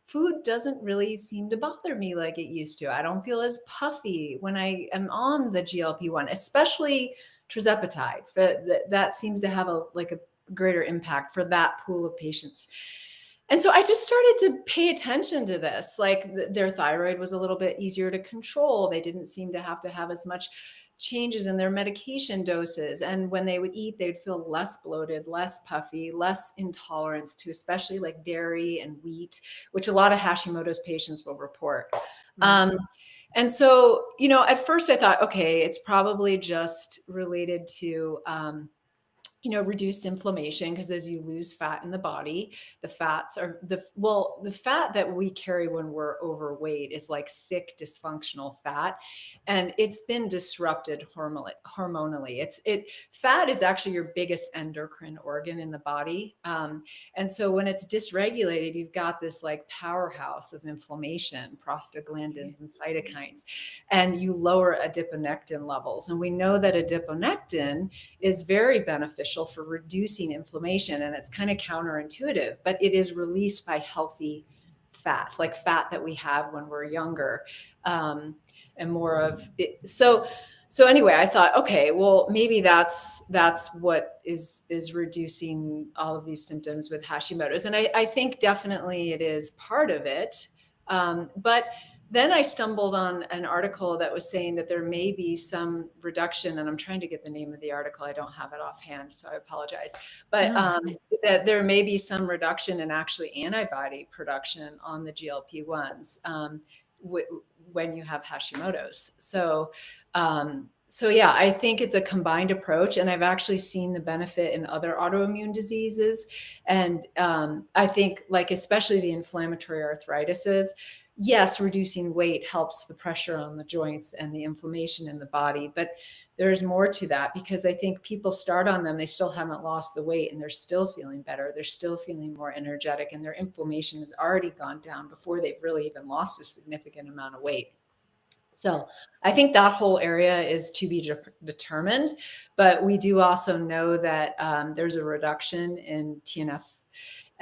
food doesn't really seem to bother me like it used to. I don't feel as puffy when I am on the GLP-1, especially tirzepatide. That seems to have a greater impact for that pool of patients. And so I just started to pay attention to this. Like, their thyroid was a little bit easier to control. They didn't seem to have as much changes in their medication doses. And when they would eat, they'd feel less bloated, less puffy, less intolerance to especially like dairy and wheat, which a lot of Hashimoto's patients will report. And so, at first I thought, okay, it's probably just related to, reduced inflammation, because as you lose fat in the body, the fats are the fat that we carry when we're overweight is like sick, dysfunctional fat. And it's been disrupted hormonally. Fat is actually your biggest endocrine organ in the body. And so when it's dysregulated, you've got this like powerhouse of inflammation, prostaglandins and cytokines, and you lower adiponectin levels. And we know that adiponectin is very beneficial for reducing inflammation, and it's kind of counterintuitive, but it is released by healthy fat, like fat that we have when we're younger, and more of it. So anyway, I thought, okay, well, maybe that's what is reducing all of these symptoms with Hashimoto's, and I think definitely it is part of it, but then I stumbled on an article that was saying that there may be some reduction, and I'm trying to get the name of the article. I don't have it offhand, so I apologize. But that there may be some reduction in actually antibody production on the GLP-1s when you have Hashimoto's. So yeah, I think it's a combined approach, and I've actually seen the benefit in other autoimmune diseases. And I think, like, especially the inflammatory arthritises, yes, reducing weight helps the pressure on the joints and the inflammation in the body, but there's more to that, because I think people start on them, they still haven't lost the weight, and they're still feeling better. They're still feeling more energetic, and their inflammation has already gone down before they've really even lost a significant amount of weight. So I think that whole area is to be determined, but we do also know that there's a reduction in TNF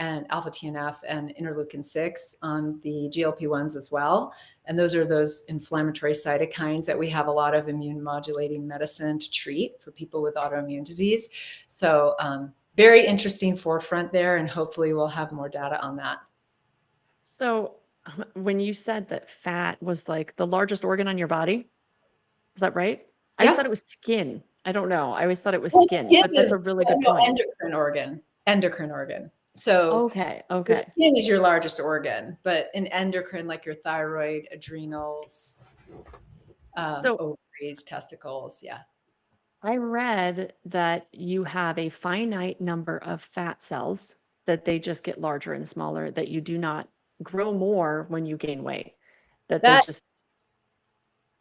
and alpha TNF and interleukin 6 on the GLP-1s as well. And those are those inflammatory cytokines that we have a lot of immune modulating medicine to treat for people with autoimmune disease. So very interesting forefront there, and hopefully we'll have more data on that. So when you said that fat was like the largest organ on your body, is that right? I always Yeah. thought it was skin. I don't know. I always thought it was Well, skin, skin but that's a is really good point. endocrine organ. So Okay. the Okay. skin is your largest organ, but in endocrine, like your thyroid, adrenals, So ovaries, testicles. Yeah. I read that you have a finite number of fat cells, that they just get larger and smaller, that you do not grow more when you gain weight, that they That just,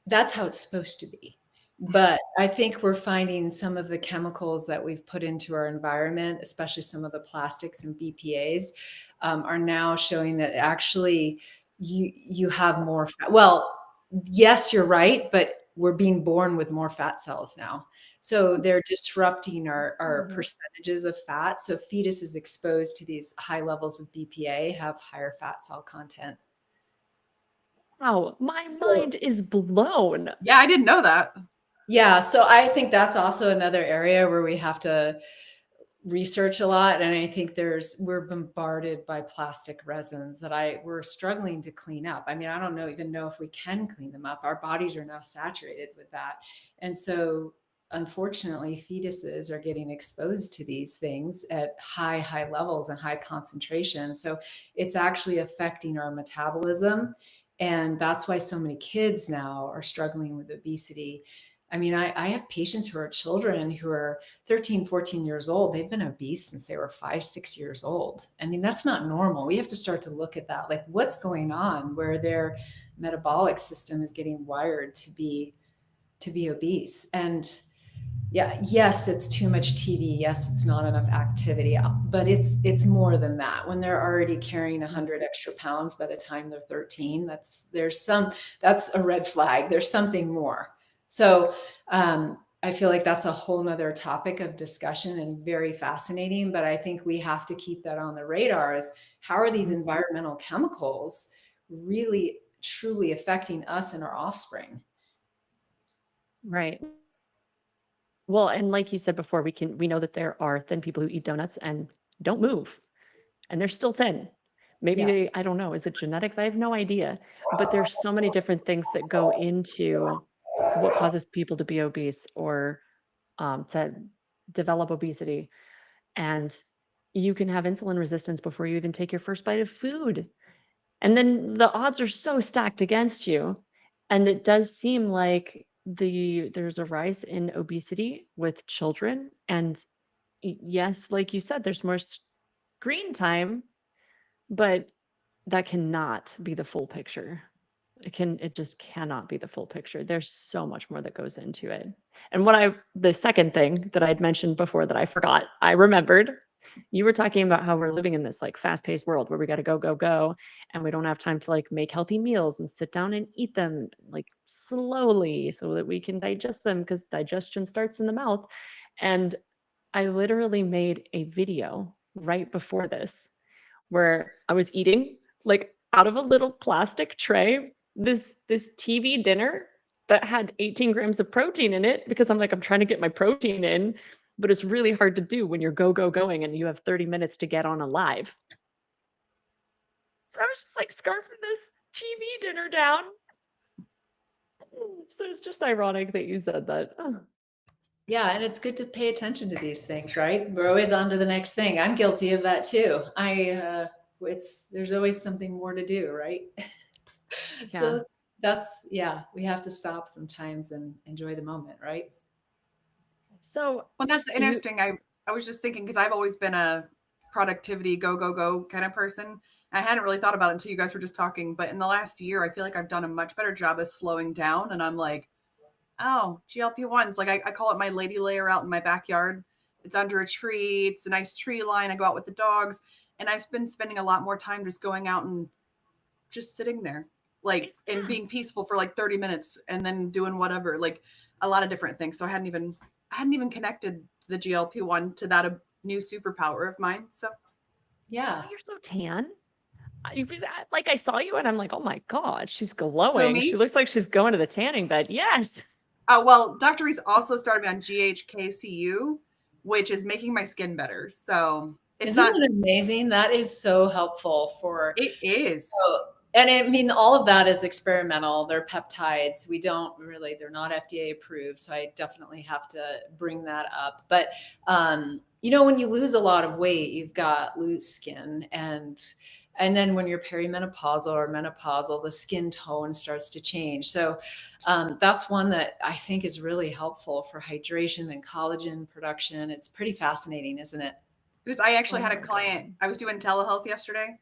that's how it's supposed to be. But I think we're finding some of the chemicals that we've put into our environment, especially some of the plastics and BPAs, are now showing that actually you have more fat. Well, yes, you're right, but we're being born with more fat cells now. So they're disrupting our percentages of fat. So fetus is exposed to these high levels of BPA, have higher fat cell content. wow, my So mind is blown. Yeah, I didn't know that. yeah, so I think that's also another area where we have to research a lot. And I think we're bombarded by plastic resins that we're struggling to clean up. I mean, I don't even know if we can clean them up. Our bodies are now saturated with that. And so unfortunately, fetuses are getting exposed to these things at high levels and high concentration. So it's actually affecting our metabolism. And that's why so many kids now are struggling with obesity. I mean, I have patients who are children who are 13, 14 years old. They've been obese since they were 5, 6 years old. I mean, that's not normal. We have to start to look at that. Like, what's going on where their metabolic system is getting wired to be obese? And yeah, yes, it's too much TV. Yes, it's not enough activity, but it's more than that. When they're already carrying 100 extra pounds by the time they're 13, that's a red flag. There's something more. So I feel like that's a whole nother topic of discussion and very fascinating, but I think we have to keep that on the radar is how are these environmental chemicals really truly affecting us and our offspring? Right. Well, and like you said before, we know that there are thin people who eat donuts and don't move, and they're still thin. Maybe Yeah. I don't know, is it genetics? I have no idea. But there's so many different things that go into what causes people to be obese or to develop obesity. And you can have insulin resistance before you even take your first bite of food. And then the odds are so stacked against you. And it does seem like there's a rise in obesity with children. And yes, like you said, there's more screen time, but that cannot be the full picture. It just cannot be the full picture. There's so much more that goes into it. And the second thing that I'd mentioned before that I forgot, I remembered. You were talking about how we're living in this like fast-paced world where we got to go, and we don't have time to like make healthy meals and sit down and eat them like slowly so that we can digest them because digestion starts in the mouth. And I literally made a video right before this where I was eating like out of a little plastic tray this TV dinner that had 18 grams of protein in it because I'm trying to get my protein in, but it's really hard to do when you're going and you have 30 minutes to get on a live. So I was just like scarfing this TV dinner down. So it's just ironic that you said that. Oh. Yeah, and it's good to pay attention to these things, right? We're always on to the next thing. I'm guilty of that too. There's always something more to do, right? Yeah. So we have to stop sometimes and enjoy the moment, right? So Well, that's interesting. I was just thinking because I've always been a productivity go kind of person. I hadn't really thought about it until you guys were just talking. But in the last year, I feel like I've done a much better job of slowing down. And I'm like, oh, GLP-1s. Like I call it my lady layer out in my backyard. It's under a tree. It's a nice tree line. I go out with the dogs. And I've been spending a lot more time just going out and just sitting there, like, and being peaceful for like 30 minutes and then doing whatever, like a lot of different things. So I hadn't even connected the GLP-1 to that new superpower of mine. So Yeah. You're so tan. Like I saw you and I'm like, oh my God, she's Who, glowing. She me? looks like she's going to the tanning bed. Yes. Well, Dr. Reese also started me on GHKCU, which is making my skin better. So it's Isn't not, that amazing? That is so helpful for, it is. and I mean, all of that is experimental. They're peptides. We don't really, they're not FDA approved. So I definitely have to bring that up. But, you know, when you lose a lot of weight, you've got loose skin, and then when you're perimenopausal or menopausal, the skin tone starts to change. So that's one that I think is really helpful for hydration and collagen production. It's pretty fascinating, isn't it? Because I actually had a client, I was doing telehealth yesterday,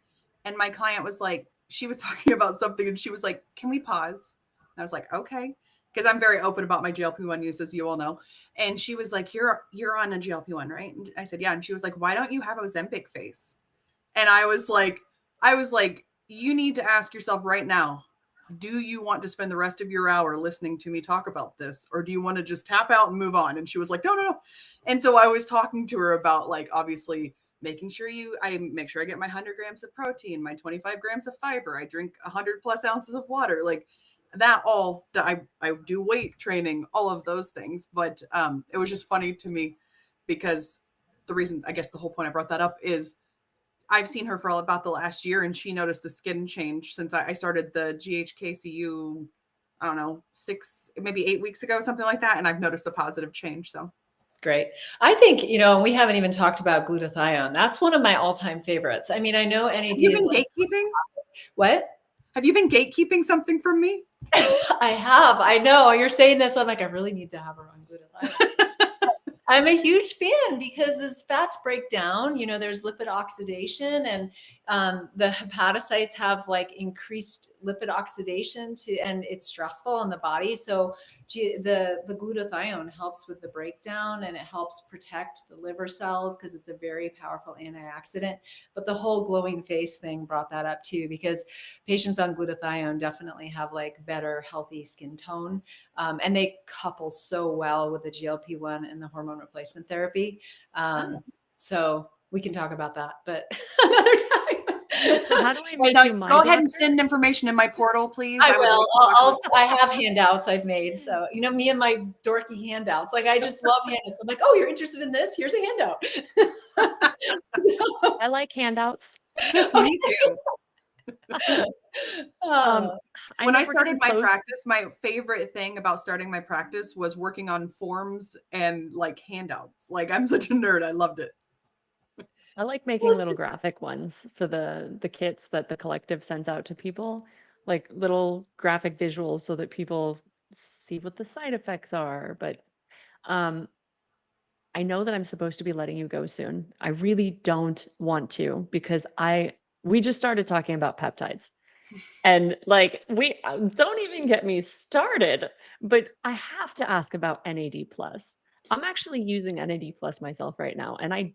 and my client was like, she was talking about something and she was like, can we pause? And I was like, okay. Because I'm very open about my GLP-1 use, as you all know. And she was like, you're on a GLP-1, right? And I said, yeah. And she was like, why don't you have Ozempic face? And I was like, you need to ask yourself right now, do you want to spend the rest of your hour listening to me talk about this? Or do you want to just tap out and move on? And she was like, no. And so I was talking to her about, like, obviously making sure I make sure I get my 100 grams of protein, my 25 grams of fiber. I drink 100 plus ounces of water, like that all that I do weight training, all of those things. But it was just funny to me because the reason, I guess the whole point I brought that up is I've seen her for all about the last year, and she noticed the skin change since I started the GHKCU, I don't know, 8 weeks ago, something like that. And I've noticed a positive change. So it's great. I think, you know, we haven't even talked about glutathione. That's one of my all-time favorites. I mean, I know NAD have you been is gatekeeping? What? Have you been gatekeeping something from me? I have. I know. You're saying this. I'm like, I really need to have her on glutathione. I'm a huge fan because as fats break down, you know, there's lipid oxidation, and the hepatocytes have like increased lipid oxidation and it's stressful on the body. So the glutathione helps with the breakdown, and it helps protect the liver cells because it's a very powerful antioxidant. But the whole glowing face thing brought that up too, because patients on glutathione definitely have like better healthy skin tone. And they couple so well with the GLP-1 and the hormone replacement therapy. So we can talk about that, but another time. So how do I make you my Go ahead doctor? and send information in my portal, please. I will. Like I have handouts I've made. So, you know, me and my dorky handouts, like I just love handouts. I'm like, oh, you're interested in this? Here's a handout. I like handouts. Me too. When I know we're started getting my close. practice, my favorite thing about starting my practice was working on forms and like handouts. Like, I'm such a nerd. I loved it. I like making little graphic ones for the kits that the collective sends out to people, like little graphic visuals so that people see what the side effects are. But I know that I'm supposed to be letting you go soon. I really don't want to because we just started talking about peptides. And like we don't even get me started, but I have to ask about NAD plus. I'm actually using NAD plus myself right now, and I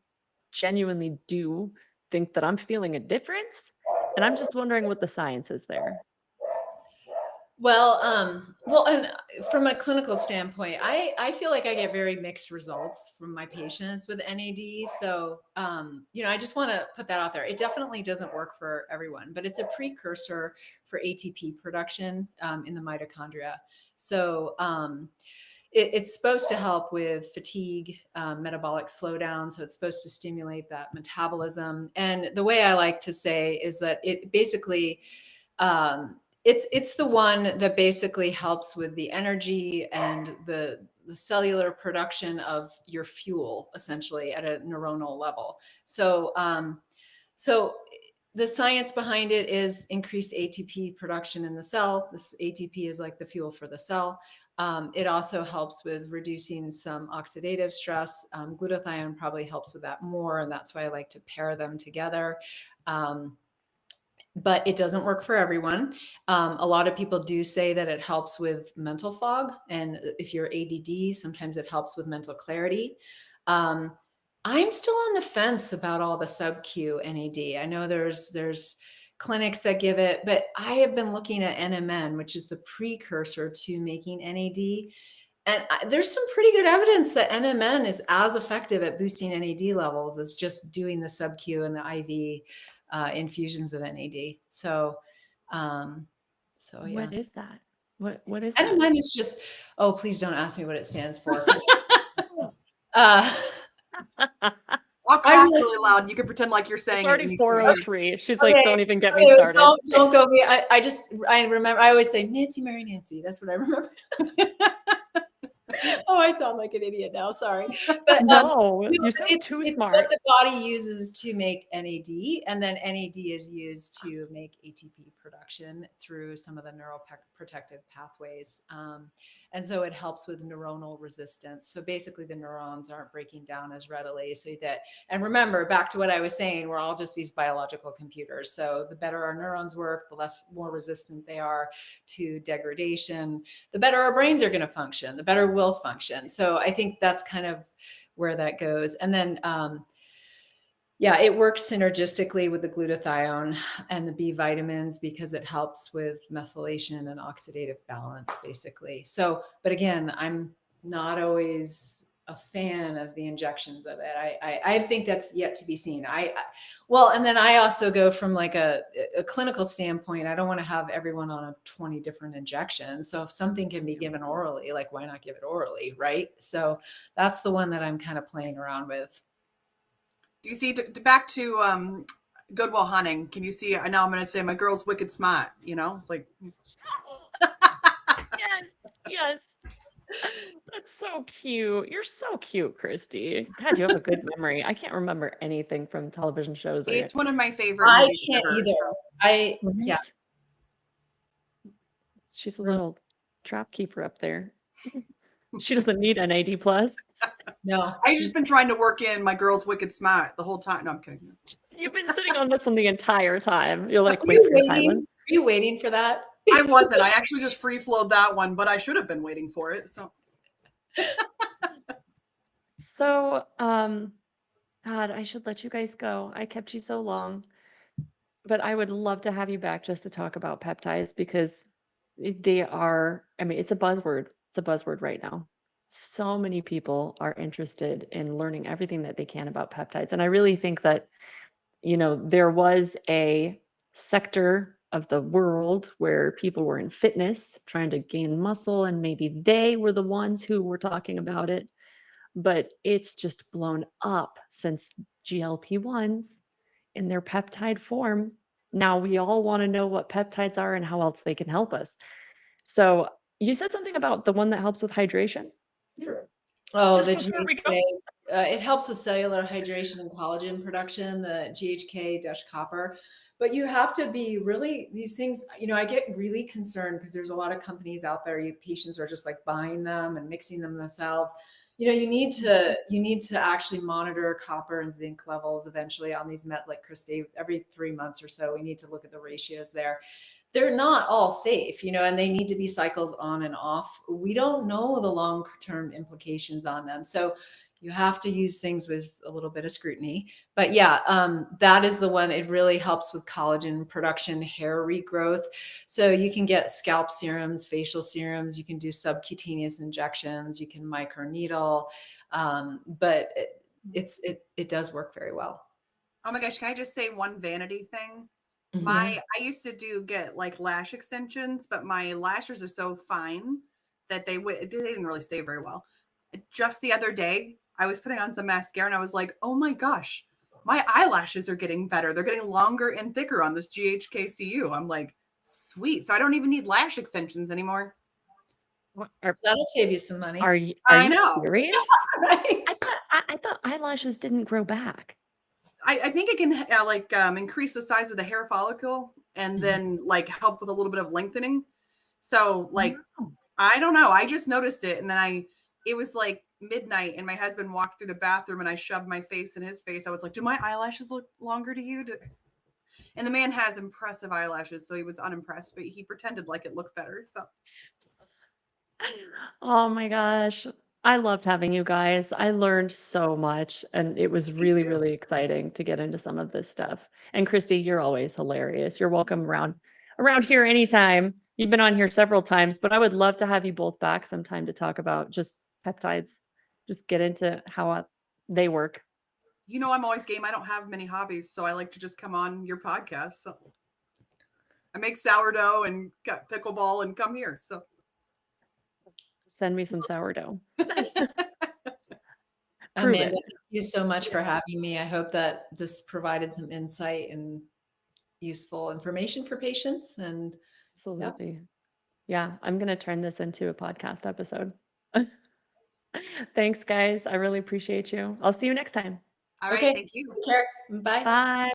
genuinely do think that I'm feeling a difference. And I'm just wondering what the science is there. Well, and from a clinical standpoint, I feel like I get very mixed results from my patients with NAD. So, you know, I just want to put that out there. It definitely doesn't work for everyone, but it's a precursor for ATP production in the mitochondria. So, it's supposed to help with fatigue, metabolic slowdown. So it's supposed to stimulate that metabolism. And the way I like to say is that it basically, it's the one that basically helps with the energy and the cellular production of your fuel, essentially at a neuronal level. So, so the science behind it is increased ATP production in the cell. This ATP is like the fuel for the cell. It also helps with reducing some oxidative stress. Glutathione probably helps with that more, and that's why I like to pair them together. But it doesn't work for everyone. A lot of people do say that it helps with mental fog. And if you're ADD, sometimes it helps with mental clarity. I'm still on the fence about all the sub-Q NAD. I know there's clinics that give it, but I have been looking at NMN, which is the precursor to making NAD. And there's some pretty good evidence that NMN is as effective at boosting NAD levels as just doing the sub-Q and the IV infusions of NAD. So, yeah. What is that? What is that? NMN is just, oh, please don't ask me what it stands for. uh, I'll cough really loud. You can pretend like you're saying It's already it. 4:03. She's Okay. like, don't even get me started. Don't go me. I remember, I always say Nancy, Mary Nancy. That's what I remember. Oh, I sound like an idiot now. Sorry. But no, you sound too smart. What the body uses to make NAD, and then NAD is used to make ATP production through some of the neuroprotective pathways. And so it helps with neuronal resistance. So basically the neurons aren't breaking down as readily. And remember, back to what I was saying, we're all just these biological computers. So the better our neurons work, the more resistant they are to degradation, the better our brains are going to function, the better we'll function. So I think that's kind of where that goes. And then, it works synergistically with the glutathione and the B vitamins because it helps with methylation and oxidative balance, basically. So, but again, I'm not always a fan of the injections of it. I think that's yet to be seen. And then I also go from like a clinical standpoint. I don't want to have everyone on 20 different injections. So if something can be given orally, like why not give it orally, right? So that's the one that I'm kind of playing around with. Do you see, back to Goodwill Hunting, can you see, I know I'm going to say my girl's wicked smart, like. Yes. That's so cute. You're so cute, Kristi. God, you have a good memory. I can't remember anything from television shows. It's one of my favorite I movies can't ever, either. so. Yeah. She's a little trap keeper up there. She doesn't need NAD plus. No. I've just been trying to work in my girl's wicked smart the whole time. No, I'm kidding. You've been sitting on this one the entire time. You're like, wait for your silence. Are you waiting for that? I wasn't. I actually just free flowed that one, but I should have been waiting for it. So, God, I should let you guys go. I kept you so long, but I would love to have you back just to talk about peptides because they are, it's a buzzword. It's a buzzword right now. So many people are interested in learning everything that they can about peptides. And I really think that, there was a sector of the world where people were in fitness trying to gain muscle, and maybe they were the ones who were talking about it. But it's just blown up since GLP-1s in their peptide form. Now we all want to know what peptides are and how else they can help us. So you said something about the one that helps with hydration. Oh, the GHK. It helps with cellular hydration and collagen production, the GHK-copper. But you have to be really, these things, I get really concerned because there's a lot of companies out there, patients are just like buying them and mixing them themselves. You need to actually monitor copper and zinc levels eventually on these like Kristi, every 3 months or so. We need to look at the ratios there. They're not all safe, and they need to be cycled on and off. We don't know the long-term implications on them. So you have to use things with a little bit of scrutiny. But that is the one. It really helps with collagen production, hair regrowth. So you can get scalp serums, facial serums. You can do subcutaneous injections. You can microneedle. But it does work very well. Oh my gosh, can I just say one vanity thing? I used to get like lash extensions, but my lashes are so fine that they didn't really stay very well. Just the other day, I was putting on some mascara and I was like, oh my gosh, my eyelashes are getting better. They're getting longer and thicker on this GHKCU. I'm like, sweet. So I don't even need lash extensions anymore. That'll save you some money. Are you serious? Right? I thought eyelashes didn't grow back. I think it can increase the size of the hair follicle and then like help with a little bit of lengthening. So I don't know. I just noticed it. And then it was like midnight and my husband walked through the bathroom and I shoved my face in his face. I was like, do my eyelashes look longer to you? And the man has impressive eyelashes. So he was unimpressed, but he pretended like it looked better. So. Oh my gosh. I loved having you guys. I learned so much and it was really, really exciting to get into some of this stuff. And Kristi, you're always hilarious. You're welcome around around here anytime. You've been on here several times, but I would love to have you both back sometime to talk about just peptides. Just get into how they work. You know, I'm always game. I don't have many hobbies, so I like to just come on your podcast. So I make sourdough and got pickleball and come here. So Send me some sourdough. Amanda, thank you so much for having me. I hope that this provided some insight and useful information for patients. And Absolutely. Yeah, I'm going to turn this into a podcast episode. Thanks, guys. I really appreciate you. I'll see you next time. all right, okay, thank you. take care. Bye. Bye.